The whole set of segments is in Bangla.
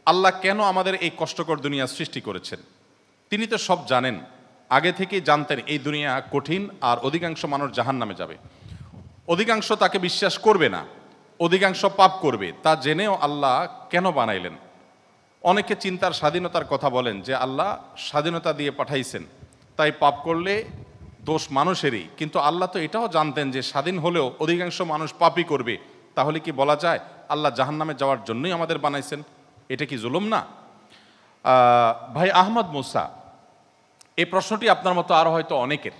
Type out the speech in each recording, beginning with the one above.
আল্লাহ কেন আমাদের এই কষ্টকর দুনিয়া সৃষ্টি করেছেন? তিনি তো সব জানেন, আগে থেকেই জানতেন এই দুনিয়া কঠিন, আর অধিকাংশ মানুষ জাহান্নামে যাবে, অধিকাংশ তাকে বিশ্বাস করবে না, অধিকাংশ পাপ করবে। তা জেনেও আল্লাহ কেন বানাইলেন? অনেকে চিন্তার স্বাধীনতার কথা বলেন যে আল্লাহ স্বাধীনতা দিয়ে পাঠাইছেন, তাই পাপ করলে দোষ মানুষেরই। কিন্তু আল্লাহ তো এটাও জানতেন যে স্বাধীন হলেও অধিকাংশ মানুষ পাপই করবে। তাহলে কি বলা যায় আল্লাহ জাহান্নামে যাওয়ার জন্যই আমাদের বানাইছেন? এটা কি জুলুম না? ভাই আহমদ মুসা, এই প্রশ্নটি আপনার মতো আরও হয়তো অনেকের।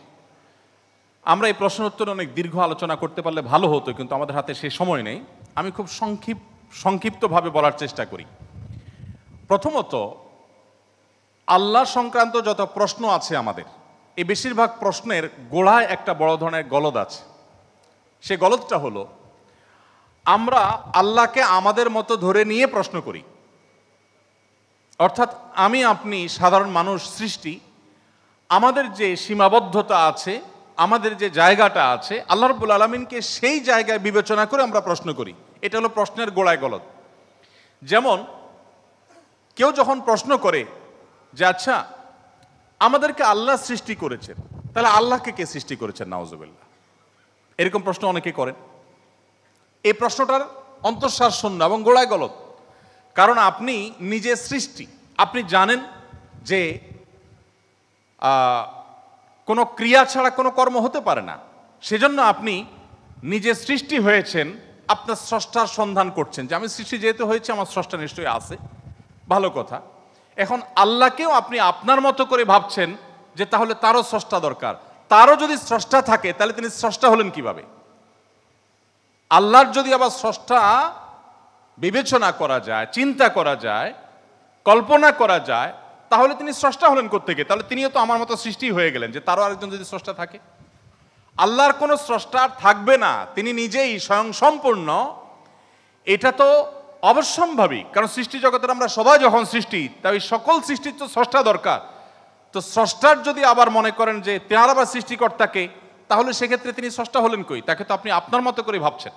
আমরা এই প্রশ্ন উত্তরে অনেক দীর্ঘ আলোচনা করতে পারলে ভালো হতো, কিন্তু আমাদের হাতে সে সময় নেই। আমি খুব সংক্ষিপ্তভাবে বলার চেষ্টা করি। প্রথমত, আল্লাহ সংক্রান্ত যত প্রশ্ন আছে আমাদের, এই বেশিরভাগ প্রশ্নের গোড়ায় একটা বড় ধরনের গলদ আছে। সে গলদটা হলো, আমরা আল্লাহকে আমাদের মতো ধরে নিয়ে প্রশ্ন করি। অর্থাৎ আমি আপনি সাধারণ মানুষ সৃষ্টি, আমাদের যে সীমাবদ্ধতা আছে, আমাদের যে জায়গাটা আছে, আল্লাহ রাব্বুল আলামিনকে সেই জায়গায় বিবেচনা করে আমরা প্রশ্ন করি। এটা হলো প্রশ্নের গোড়ায় গলদ। যেমন কেউ যখন প্রশ্ন করে যে আচ্ছা, আমাদেরকে আল্লাহ সৃষ্টি করেছেন, তাহলে আল্লাহকে কে সৃষ্টি করেছেন? নাউজুবিল্লাহ, এরকম প্রশ্ন অনেকে করেন। এই প্রশ্নটার অন্তঃসার শূন্য এবং গোড়ায় গলদ। কারণ আপনি নিজে সৃষ্টি, আপনি জানেন যে কোনো ক্রিয়া ছাড়া কোনো কর্ম হতে পারে না। সেজন্য আপনি নিজে সৃষ্টি হয়েছেন, আপনার স্রষ্টার সন্ধান করছেন যে আমি সৃষ্টি যেহেতু হয়েছে, আমার স্রষ্টা নিশ্চয়ই আছে, ভালো কথা। এখন আল্লাহকেও আপনি আপনার মতো করে ভাবছেন যে তাহলে তারও স্রষ্টা দরকার। তারও যদি স্রষ্টা থাকে তাহলে তিনি স্রষ্টা হলেন কিভাবে? আল্লাহর যদি আবার স্রষ্টা বিবেচনা করা যায়, চিন্তা করা যায়, কল্পনা করা যায়, তাহলে তিনি স্রষ্টা হলেন কোত্থেকে? তাহলে তিনিও তো আমার মতো সৃষ্টি হয়ে গেলেন, যে তারও আরেকজন যদি স্রষ্টা থাকে। আল্লাহর কোনো স্রষ্টা থাকবে না, তিনি নিজেই স্বয়ং সম্পূর্ণ। এটা তো অবশ্যম্ভাবী, কারণ সৃষ্টি জগতের আমরা সবাই যখন সৃষ্টি, তাই সকল সৃষ্টির তো স্রষ্টা দরকার। তো স্রষ্টার যদি আবার মনে করেন যে তার আবার সৃষ্টিকর্তাকে, তাহলে সেক্ষেত্রে তিনি স্রষ্টা হলেন কই? তাকে তো আপনি আপনার মতো করে ভাবছেন।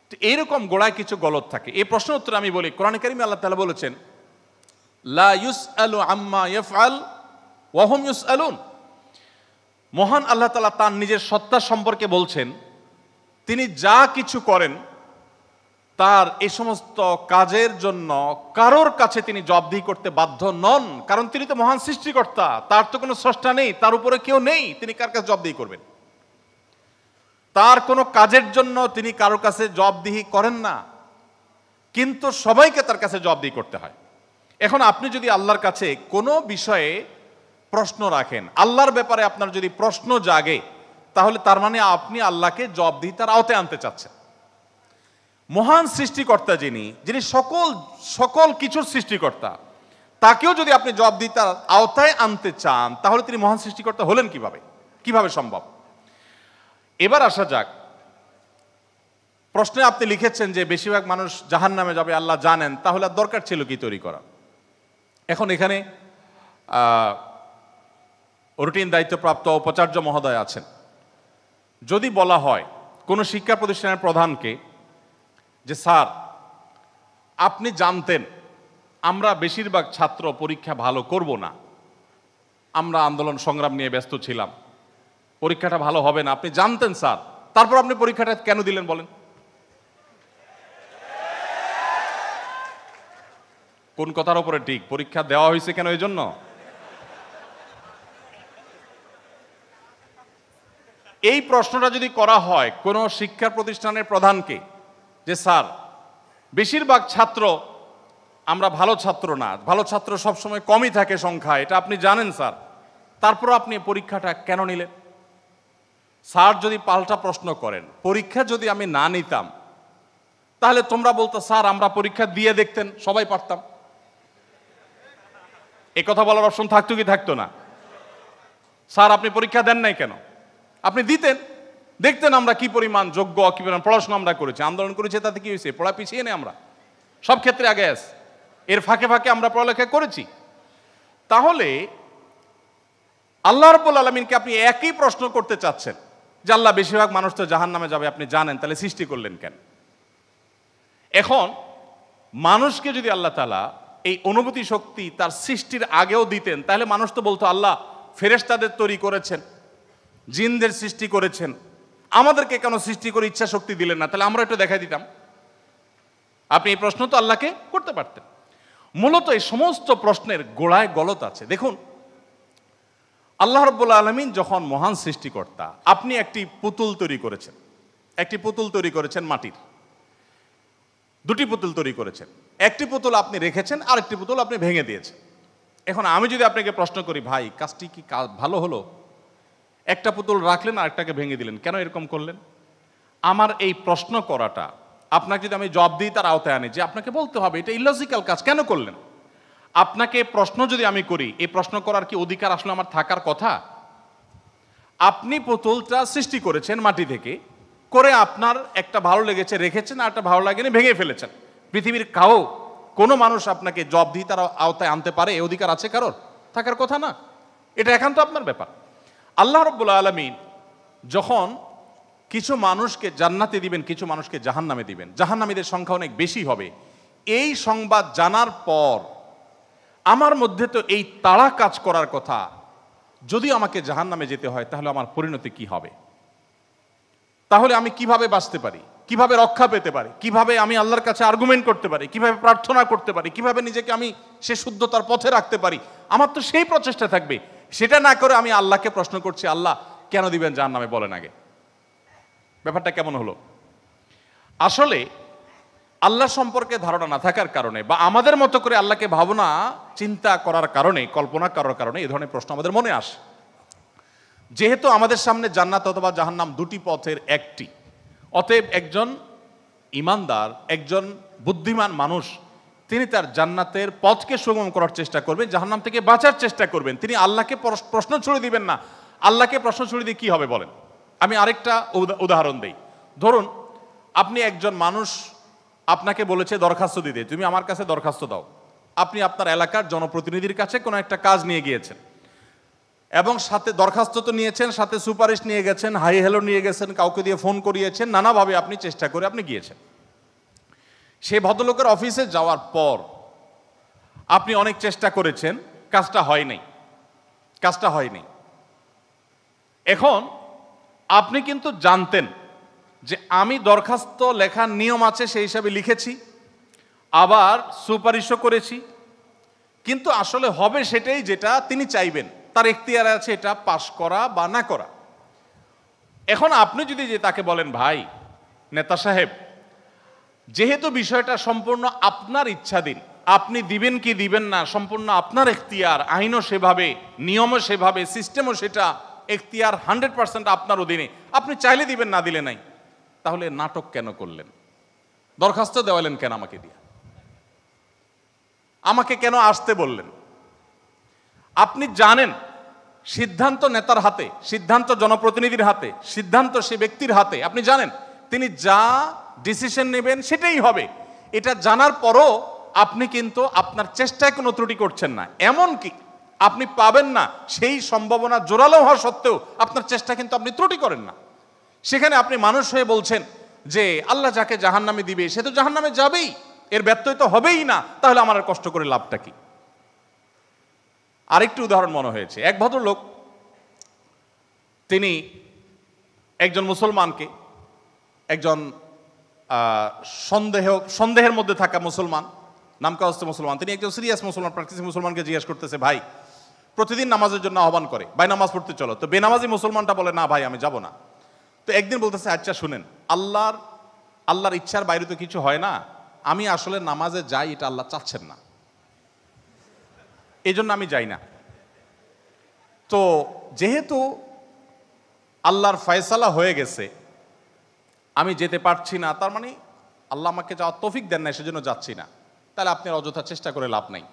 তো এইরকম গোড়ায় কিছু গলদ থাকে। এই প্রশ্ন উত্তরে আমি বলি, কোরআনে কারিমে আল্লাহ তাআলা বলেছেন, লা ইউসআলু আম্মা ইয়াফআল ওয়া হুম ইউসআলুন। মহান আল্লাহ তাআলা তার নিজের সত্তা সম্পর্কে বলছেন, তিনি যা কিছু করেন তার এই সমস্ত কাজের জন্য কারোর কাছে তিনি জবাবদিহি করতে বাধ্য নন। কারণ তিনি তো মহান সৃষ্টিকর্তা, তার তো কোনো স্রষ্টা নেই, তার উপরে কেউ নেই, তিনি কার কাছে জবাবদিহি করবেন? তার কোনো কাজের জন্য তিনি কারোর কাছে জবাবদিহি করেন না, কিন্তু সবাইকে তার কাছে জবাবদিহি করতে হয়। এখন আপনি যদি আল্লাহর কাছে কোনো বিষয়ে প্রশ্ন রাখেন, আল্লাহর ব্যাপারে আপনার যদি প্রশ্ন জাগে, তাহলে তার মানে আপনি আল্লাহকে জবাবদিহিতার আওতায় আনতে চাচ্ছেন। মহান সৃষ্টিকর্তা যিনি সকল কিছুর সৃষ্টিকর্তা, তাকেও যদি আপনি জবাবদিহিতার আওতায় আনতে চান, তাহলে তিনি মহান সৃষ্টিকর্তা হলেন কিভাবে সম্ভব? এবার আসা যাক, প্রশ্নে আপনি লিখেছেন যে বেশিরভাগ মানুষ জাহান্নামে যাবে, আল্লাহ জানেন, তাহলে আর দরকার ছিল কি তৈরি করা? এখন এখানে রুটিন দায়িত্বপ্রাপ্ত উপাচার্য মহোদয় আছেন। যদি বলা হয় কোনো শিক্ষা প্রতিষ্ঠানের প্রধানকে যে স্যার, আপনি জানতেন আমরা বেশিরভাগ ছাত্র পরীক্ষা ভালো করব না, আমরা আন্দোলন সংগ্রাম নিয়ে ব্যস্ত ছিলাম, পরীক্ষাটা ভালো হবে না, আপনি জানতেন স্যার, তারপর আপনি পরীক্ষাটা কেন দিলেন বলেন? কোন কথার উপরে ঠিক? পরীক্ষা দেওয়া হয়েছে কেন? এই জন্য এই প্রশ্নটা যদি করা হয় কোন শিক্ষা প্রতিষ্ঠানের প্রধানকে যে স্যার, বেশিরভাগ ছাত্র আমরা ভালো ছাত্র না, ভালো ছাত্র সবসময় কমই থাকে সংখ্যা, এটা আপনি জানেন স্যার, তারপর আপনি পরীক্ষাটা কেন নিলেন? স্যার যদি পাল্টা প্রশ্ন করেন, পরীক্ষা যদি আমি না নিতাম, তাহলে তোমরা বলতো স্যার আমরা পরীক্ষা দিয়ে দেখতেন, সবাই পারতাম। এই কথা বলার অপশন থাকতো কি থাকতো না? স্যার আপনি পরীক্ষা দেন নাই কেন? আপনি দিতেন, দেখতেন আমরা কি পরিমাণ যোগ্য, কি পরিমাণ পড়াশোনা আমরা করেছি, আন্দোলন করেছি, তাতে কি হয়েছে? পড়া পিছিয়ে নেই আমরা, সব ক্ষেত্রে আগে আস, এর ফাঁকে ফাঁকে আমরা পড়ালেখা করেছি। তাহলে আল্লাহ রাব্বুল আলামিনকে আপনি একই প্রশ্ন করতে চাচ্ছেন যে আল্লাহ বেশিরভাগ মানুষ তো জাহান্নামে যাবে, আপনি জানেন, তাহলে সৃষ্টি করলেন কেন? এখন মানুষকে যদি আল্লাহ তাআলা এই অনুভূতি শক্তি তার সৃষ্টির আগেও দিতেন, তাহলে মানুষ তো বলতো আল্লাহ ফেরেশতাদের তৈরি করেছেন, জিনদের সৃষ্টি করেছেন, আমাদেরকে কেন সৃষ্টি করে ইচ্ছা শক্তি দিলেন না, তাহলে আমরা একটু দেখাই দিতাম। আপনি এই প্রশ্ন তো আল্লাহকে করতে পারতেন। মূলত এই সমস্ত প্রশ্নের গোড়ায় গলত আছে। দেখুন, আল্লাহ রাব্বুল আলামিন যখন মহান সৃষ্টিকর্তা, আপনি একটি পুতুল তৈরি করেছেন, একটি পুতুল তৈরি করেছেন মাটির, দুটি পুতুল তৈরি করেছেন, একটি পুতুল আপনি রেখেছেন, আরেকটি পুতুল আপনি ভেঙে দিয়েছেন। এখন আমি যদি আপনাকে প্রশ্ন করি, ভাই কাজটি কি ভালো হলো? একটা পুতুল রাখলেন আর একটাকে ভেঙে দিলেন, কেন এরকম করলেন? আমার এই প্রশ্ন করাটা আপনাকে যদি আমি জবাব দিই তার আওতায় আনি, যে আপনাকে বলতে হবে এটা ইলজিক্যাল কাজ, কেন করলেন? আপনাকে প্রশ্ন যদি আমি করি, এই প্রশ্ন করার কি অধিকার আসলে আমার থাকার কথা? আপনি পুতুলটা সৃষ্টি করেছেন মাটি থেকে, করে আপনার একটা ভালো লেগেছে রেখেছেন, আর একটা ভালো লাগেনি ভেঙে ফেলেছেন। পৃথিবীর কোনো মানুষ আপনাকে জবাব দিয়ে তার আওতায় আনতে পারে? এই অধিকার আছে কারোর? থাকার কথা না। এটা একান্ত আপনার ব্যাপার। আল্লাহ রাব্বুল আলামিন যখন কিছু মানুষকে জান্নাতে দিবেন, কিছু মানুষকে জাহান্নামে দিবেন, জাহান্নামীদের সংখ্যা অনেক বেশি হবে, এই সংবাদ জানার পর আমার মধ্যে তো এই তাড়া কাজ করার কথা, যদি আমাকে জাহান্নামে যেতে হয় তাহলে আমার পরিণতি কি হবে? তাহলে আমি কিভাবে বাঁচতে পারি, কিভাবে রক্ষা পেতে পারি, কিভাবে আমি আল্লাহর কাছে আর্গুমেন্ট করতে পারি, কিভাবে প্রার্থনা করতে পারি, কিভাবে নিজেকে আমি সে শুদ্ধতার পথে রাখতে পারি? আমার তো সেই প্রচেষ্টা থাকবে। সেটা না করে আমি আল্লাহকে প্রশ্ন করছি, আল্লাহ কেন দিবেন জাহান্নামে, বলেন আগে। ব্যাপারটা কেমন হলো? আসলে আল্লাহ সম্পর্কে ধারণা না থাকার কারণে, বা আমাদের মতো করে আল্লাহকে ভাবনা চিন্তা করার কারণে, কল্পনা করার কারণে এই ধরনের প্রশ্ন আমাদের মনে আসে। যেহেতু আমাদের সামনে জান্নাত অথবা জাহান্নাম দুটি পথের একটি, অতএব একজন ইমানদার, একজন বুদ্ধিমান মানুষ, তিনি তার জান্নাতের পথকে সুগম করার চেষ্টা করবেন, জাহান্নাম থেকে বাঁচার চেষ্টা করবেন। তিনি আল্লাহকে প্রশ্ন ছুড়ে দিবেন না। আল্লাহকে প্রশ্ন ছুড়ে দিয়ে কি হবে বলেন? আমি আরেকটা উদাহরণ দেই। ধরুন, আপনি একজন মানুষ, আপনাকে বলেছে দরখাস্ত দিতে, তুমি আমার কাছে দরখাস্ত দাও। আপনি আপনার এলাকার জনপ্রতিনিধির কাছে কোনো একটা কাজ নিয়ে গিয়েছেন, এবং সাথে দরখাস্ত তো নিয়েছেন, সাথে সুপারিশ নিয়ে গেছেন, হাই হ্যালো নিয়ে গেছেন, কাউকে দিয়ে ফোন করিয়েছেন, নানাভাবে আপনি চেষ্টা করে আপনি গিয়েছেন। সেই ভদ্রলোকের অফিসে যাওয়ার পর আপনি অনেক চেষ্টা করেছেন, কাজটা হয়নি। এখন আপনি কিন্তু জানতেন যে আমি দরখাস্ত লেখার নিয়ম আছে সেই হিসাবে লিখেছি, আবার সুপারিশও করেছি, কিন্তু আসলে হবে সেটাই যেটা তিনি চাইবেন, তার এখতিয়ার আছে এটা পাশ করা বা না করা। এখন আপনি যদি যে তাকে বলেন, ভাই নেতা সাহেব, যেহেতু বিষয়টা সম্পূর্ণ আপনার ইচ্ছাধীন, আপনি দিবেন কি দিবেন না সম্পূর্ণ আপনার এখতিয়ার, আইনও সেভাবে, নিয়মও সেভাবে, সিস্টেমও সেটা, এখতিয়ার 100% আপনার অধীনে, আপনি চাইলে দিবেন, না দিলে নাই, তাহলে নাটক কেন করলেন? দরখাস্ত দেওয়ালেন কেন আমাকে দিয়ে? আমাকে কেন আসতে বললেন? আপনি জানেন সিদ্ধান্ত নেতার হাতে, সিদ্ধান্ত জনপ্রতিনিধির হাতে, সিদ্ধান্ত সে ব্যক্তির হাতে। আপনি জানেন তিনি যা ডিসিশন নেবেন সেটাই হবে। এটা জানার পরও আপনি কিন্তু আপনার চেষ্টায় কোনো ত্রুটি করছেন না, এমনকি আপনি পাবেন না সেই সম্ভাবনা জোরালো হওয়া সত্ত্বেও আপনার চেষ্টা কিন্তু আপনি ত্রুটি করেন না। সেখানে আপনি মানুষ হয়ে বলছেন যে আল্লাহ যাকে জাহান্নামে দিবে সে তো জাহান্নামে যাবেই, এর ব্যত্যয় তো হবেই না, তাহলে আমার আর কষ্ট করে লাভটা কি? আরেকটি উদাহরণ মনে হয়েছে। এক ভদ্রলোক, তিনি একজন মুসলমানকে, একজন সন্দেহের মধ্যে থাকা মুসলমান, নামকাওয়াস্তে মুসলমান, তিনি একজন সিরিয়াস মুসলমান, প্র্যাকটিসিং মুসলমানকে জিজ্ঞেস করতেছে, ভাই প্রতিদিন নামাজের জন্য আহ্বান করে, ভাই নামাজ পড়তে চলো। তো বেনামাজি মুসলমানটা বলে, না ভাই আমি যাব না। তো একদিন বলতেছে, আচ্ছা শুনেন, আল্লাহর ইচ্ছার বাইরে তো কিছু হয় না, আমি আসলে নামাজে যাই, এটা আল্লাহ চাচ্ছেন না, এই জন্য আমি যাই না। তো যেহেতু আল্লাহর ফয়সালা হয়ে গেছে, আমি যেতে পারছি না, তার মানে আল্লাহ আমাকে যাওয়ার তৌফিক দেন না, সেজন্য যাচ্ছি না। তাহলে আপনি অযথা চেষ্টা করে লাভ নাই,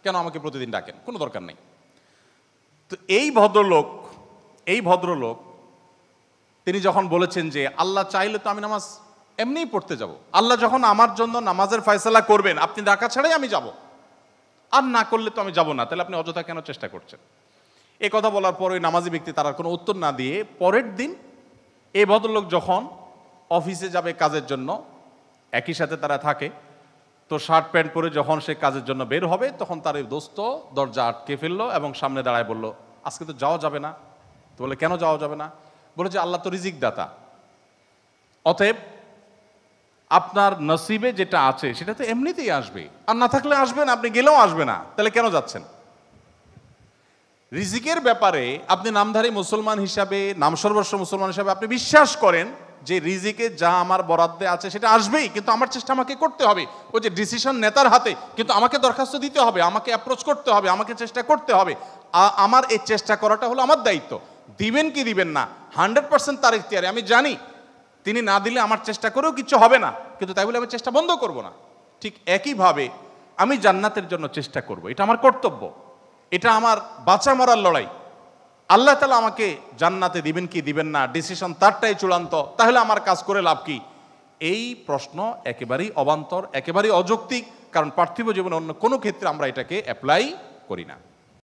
কেন আমাকে প্রতিদিন ডাকেন, কোনো দরকার নেই। তো এই ভদ্রলোক তিনি যখন বলেছেন যে আল্লাহ চাইলে তো আমি নামাজ এমনিই পড়তে যাব, আল্লাহ যখন আমার জন্য নামাজের ফয়সালা করবেন, আপনি ডাকা ছাড়াই আমি যাব, আর না করলে তো আমি যাব না, তাহলে আপনি অযথা কেন চেষ্টা করছেন? এই কথা বলার পর ওই নামাজি ব্যক্তি তার কোনো উত্তর না দিয়ে পরের দিন এই ভদ্রলোক যখন অফিসে যাবে কাজের জন্য, একই সাথে তারা থাকে, তো শার্ট প্যান্ট পরে যখন সে কাজের জন্য বের হবে তখন তার এই দোস্ত দরজা আটকে ফেললো এবং সামনে দাঁড়ায় বলল, আজকে তো যাওয়া যাবে না। তো বলে, কেন যাওয়া যাবে না? বলে যে আল্লাহ তো রিজিক দাতা, অতএব আপনার নসিবে যেটা আছে সেটা তো এমনিতেই আসবে, আর না থাকলে আসবে না, আপনি গেলেও আসবে না, তাহলে কেন যাচ্ছেন? রিজিকের ব্যাপারে আপনি নামধারী মুসলমান হিসাবে, নামসর্বস্ব মুসলমান হিসাবে আপনি বিশ্বাস করেন যে রিজিকে যা আমার বরাদ্দে আছে সেটা আসবেই, কিন্তু আমার চেষ্টা আমাকে করতে হবে। ওই যে ডিসিশন নেতার হাতে, কিন্তু আমাকে দরখাস্ত দিতে হবে, আমাকে অ্যাপ্রোচ করতে হবে, আমাকে চেষ্টা করতে হবে। আমার এই চেষ্টা করাটা হলো আমার দায়িত্ব। দিবেন কি দিবেন না 100% তার ইখতিয়ারে। আমি জানি তিনি না দিলে আমার চেষ্টা করেও কিছু হবে না, কিন্তু তাই বলে আমি চেষ্টা বন্ধ করব না। ঠিক একইভাবে আমি জান্নাতের জন্য চেষ্টা করব, এটা আমার কর্তব্য, এটা আমার বাঁচা মরার লড়াই। আল্লাহ তাআলা আমাকে জান্নাতে দিবেন কি দিবেন না ডিসিশন তারটাই চূড়ান্ত, তাহলে আমার কাজ করে লাভ কি? এই প্রশ্ন একেবারেই অবান্তর, একেবারেই অযৌক্তিক, কারণ পার্থিব জীবনে অন্য কোনো ক্ষেত্রে আমরা এটাকে অ্যাপ্লাই করি না।